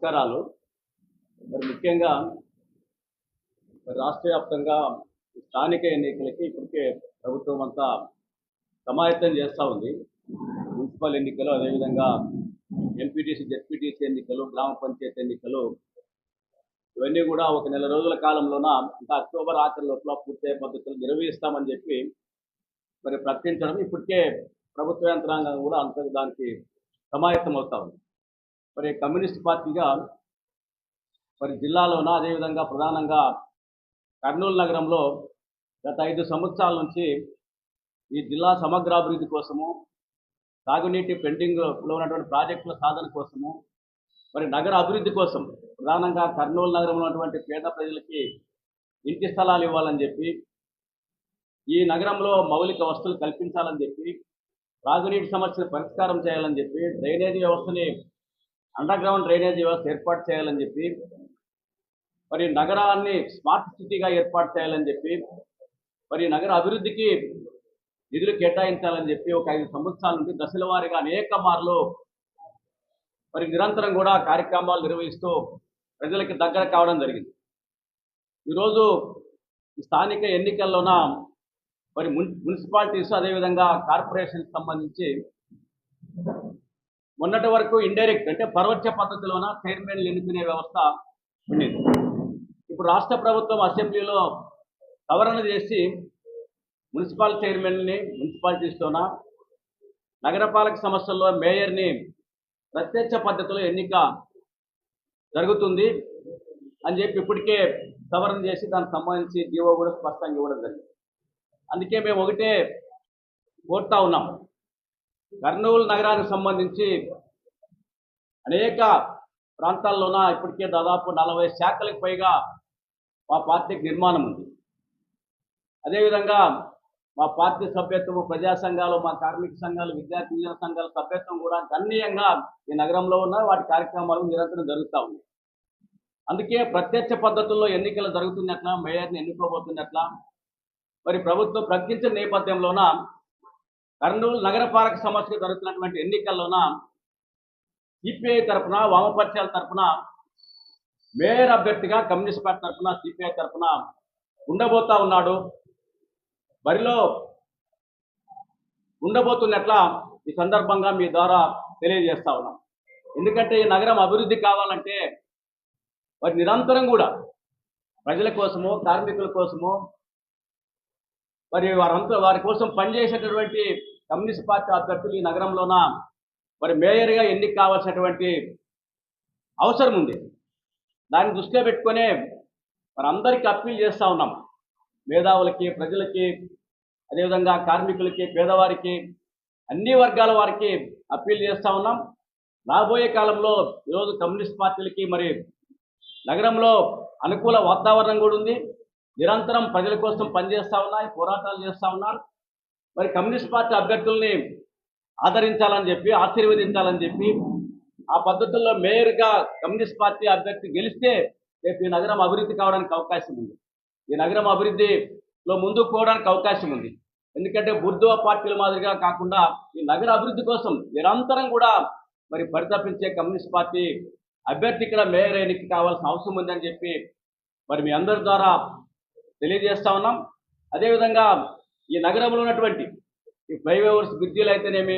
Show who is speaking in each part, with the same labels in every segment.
Speaker 1: నమస్కారాలు. ముఖ్యంగా రాష్ట్ర వ్యాప్తంగా స్థానిక ఎన్నికలకి ఇప్పటికే ప్రభుత్వం అంతా సమాయత్తం చేస్తూ ఉంది. మున్సిపల్ ఎన్నికలు, అదేవిధంగా ఎంపీటీసీ, జెడ్పీటీసీ ఎన్నికలు, గ్రామ పంచాయతీ ఎన్నికలు ఇవన్నీ కూడా ఒక నెల రోజుల కాలంలోన ఇంకా అక్టోబర్ ఆఖరి లోపల పూర్తయ్యే పద్ధతులు నిర్వహిస్తామని చెప్పి ప్రకటించడం ఇప్పటికే ప్రభుత్వ యంత్రాంగం కూడా అంత దానికి సమాయత్తం అవుతా ఉంది. కమ్యూనిస్ట్ పార్టీగా జిల్లాలోన, అదేవిధంగా ప్రధానంగా కర్నూలు నగరంలో గత 5 సంవత్సరాల నుంచి ఈ జిల్లా సమగ్రాభివృద్ధి కోసము, తాగునీటి పెండింగ్లో ఉన్నటువంటి ప్రాజెక్టుల సాధన కోసము, నగర అభివృద్ధి కోసం ప్రధానంగా కర్నూలు నగరంలో ఉన్నటువంటి పేద ప్రజలకి ఇంటి స్థలాలు ఇవ్వాలని చెప్పి, ఈ నగరంలో మౌలిక వసతులు కల్పించాలని చెప్పి, తాగునీటి సమస్యను పరిష్కారం చేయాలని చెప్పి, డ్రైనేజీ వ్యవస్థని అండర్ గ్రౌండ్ డ్రైనేజీ వ్యవస్థ ఏర్పాటు చేయాలని చెప్పి, నగరాన్ని స్మార్ట్ సిటీగా ఏర్పాటు చేయాలని చెప్పి, నగర అభివృద్ధికి నిధులు కేటాయించాలని చెప్పి ఒక 5 సంవత్సరాల నుండి దశల వారీగా అనేక మార్లు నిరంతరం కూడా కార్యక్రమాలు నిర్వహిస్తూ ప్రజలకి దగ్గర కావడం జరిగింది. ఈరోజు స్థానిక ఎన్నికల్లోన మున్సిపాలిటీస్, అదేవిధంగా కార్పొరేషన్కి సంబంధించి మొన్నటి వరకు ఇండైరెక్ట్ అంటే పరోక్ష పద్ధతిలోన చైర్మన్లు ఎన్నుకునే వ్యవస్థ ఉండేది. ఇప్పుడు రాష్ట్ర ప్రభుత్వం అసెంబ్లీలో సవరణ చేసి మున్సిపల్ చైర్మన్ని మున్సిపాలిటీస్తోన, నగరపాలక సంస్థల్లో మేయర్ని ప్రత్యక్ష పద్ధతిలో ఎన్నిక జరుగుతుంది అని చెప్పి ఇప్పటికే సవరణ చేసి దానికి సంబంధించి జీవో కూడా స్పష్టంగా ఇవ్వడం జరిగింది. అందుకే మేము ఒకటే కోరుతా ఉన్నాం, కర్నూలు నగరానికి సంబంధించి అనేక ప్రాంతాల్లోన ఇప్పటికే దాదాపు 40 శాఖలకు పైగా మా పార్టీకి నిర్మాణం ఉంది. అదేవిధంగా మా పార్టీ సభ్యత్వము, ప్రజా సంఘాలు, మా కార్మిక సంఘాలు, విద్యార్థి యువజన సంఘాల సభ్యత్వం కూడా గణనీయంగా ఈ నగరంలో ఉన్న వాటి కార్యక్రమాలు నిరంతరం జరుగుతూ ఉన్నాయి. అందుకే ప్రత్యక్ష పద్ధతుల్లో ఎన్నికలు జరుగుతున్నట్లా, మేయర్ని ఎన్నుకోబోతున్నట్లా ప్రభుత్వం ప్రకటించిన నేపథ్యంలోన కర్నూలు నగరపాలక సంస్థకు జరుగుతున్నటువంటి ఎన్నికల్లోన సిపిఐ తరఫున, వామపక్షాల తరఫున మేయర్ అభ్యర్థిగా కమ్యూనిస్ట్ పార్టీ తరఫున, సిపిఐ తరఫున ఉండబోతా ఉన్నాడు. బరిలో ఉండబోతున్నట్ల ఈ సందర్భంగా మీ ద్వారా తెలియజేస్తా ఉన్నాం. ఎందుకంటే ఈ నగరం అభివృద్ధి కావాలంటే నిరంతరం కూడా ప్రజల కోసము, కార్మికుల కోసము, వారి కోసం పనిచేసేటటువంటి కమ్యూనిస్ట్ పార్టీ అభ్యర్థులు ఈ నగరంలోన మేయర్గా ఎన్నిక కావాల్సినటువంటి అవసరం ఉంది. దాన్ని దృష్టిలో పెట్టుకునే అందరికీ అప్పీల్ చేస్తూ ఉన్నాం. మేధావులకి, ప్రజలకి, అదేవిధంగా కార్మికులకి, పేదవారికి, అన్ని వర్గాల వారికి అప్పీల్ చేస్తూ ఉన్నాం. రాబోయే కాలంలో ఈరోజు కమ్యూనిస్ట్ పార్టీలకి నగరంలో అనుకూల వాతావరణం కూడా ఉంది. నిరంతరం ప్రజల కోసం పనిచేస్తూ ఉన్నాయి, పోరాటాలు చేస్తూ ఉన్నారు. కమ్యూనిస్ట్ పార్టీ అభ్యర్థుల్ని ఆదరించాలని చెప్పి, ఆశీర్వదించాలని చెప్పి, ఆ పద్ధతుల్లో మేయర్గా కమ్యూనిస్ట్ పార్టీ అభ్యర్థి గెలిస్తే రేపు ఈ నగరం అభివృద్ధి కావడానికి అవకాశం ఉంది. ఈ నగరం అభివృద్ధిలో ముందుకు పోవడానికి అవకాశం ఉంది. ఎందుకంటే బుర్దువా పార్టీల మాదిరిగా కాకుండా ఈ నగర అభివృద్ధి కోసం నిరంతరం కూడా పరితపించే కమ్యూనిస్ట్ పార్టీ అభ్యర్థి ఇక్కడ మేయర్ ఎన్నిక కావాల్సిన అవసరం ఉందని చెప్పి మీ అందరి ద్వారా తెలియజేస్తా ఉన్నాం. అదేవిధంగా ఈ నగరంలో ఉన్నటువంటి ఈ ఫ్లైఓవర్స్, బ్రిడ్జీలు అయితేనేమి,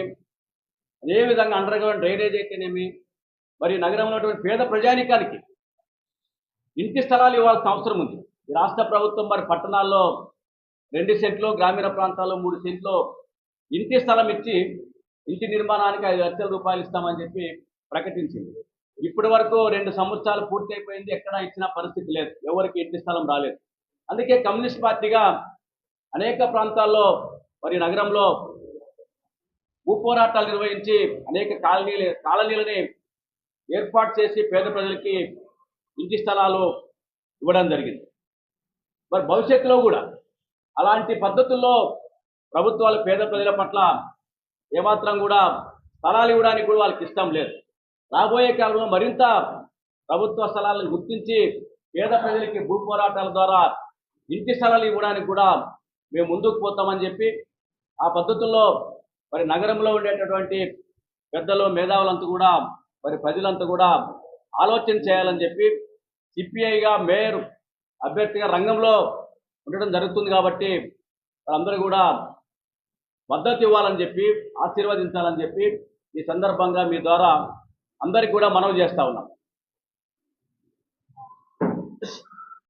Speaker 1: అదేవిధంగా అండర్ గ్రౌండ్ డ్రైనేజ్ అయితేనేమి, నగరంలో ఉన్నటువంటి పేద ప్రజానికానికి ఇంటి స్థలాలు ఇవ్వాల్సిన అవసరం ఉంది. ఈ రాష్ట్ర ప్రభుత్వం పట్టణాల్లో 2 సెంట్లు, గ్రామీణ ప్రాంతాల్లో 3 సెంట్లు ఇంటి స్థలం ఇచ్చి ఇంటి నిర్మాణానికి 5 లక్షల రూపాయలు ఇస్తామని చెప్పి ప్రకటించింది. ఇప్పటి వరకు 2 సంవత్సరాలు పూర్తి అయిపోయింది, ఎక్కడా ఇచ్చిన పరిస్థితి లేదు, ఎవరికి ఇంటి స్థలం రాలేదు. అందుకే కమ్యూనిస్ట్ పార్టీగా అనేక ప్రాంతాల్లో నగరంలో భూ పోరాటాలు నిర్వహించి అనేక కాలనీలని ఏర్పాటు చేసి పేద ప్రజలకి ఇంటి స్థలాలు ఇవ్వడం జరిగింది. భవిష్యత్తులో కూడా అలాంటి పద్ధతుల్లో ప్రభుత్వాలు పేద ప్రజల పట్ల ఏమాత్రం కూడా స్థలాలు ఇవ్వడానికి కూడా వాళ్ళకి ఇష్టం లేదు. రాబోయే కాలంలో మరింత ప్రభుత్వ స్థలాలను గుర్తించి పేద ప్రజలకి భూ పోరాటాల ద్వారా ఇంటి స్థలాలు ఇవ్వడానికి కూడా మేము ముందుకు పోతామని చెప్పి, ఆ పద్ధతుల్లో నగరంలో ఉండేటటువంటి పెద్దలు, మేధావులంతా కూడా ప్రజలంతా కూడా ఆలోచన చేయాలని చెప్పి సిపిఐగా మేయర్ అభ్యర్థిగా రంగంలో ఉండడం జరుగుతుంది కాబట్టి అందరూ కూడా మద్దతు ఇవ్వాలని చెప్పి ఆశీర్వదించాలని చెప్పి ఈ సందర్భంగా మీ ద్వారా అందరికీ కూడా మనవి చేస్తా ఉన్నాం.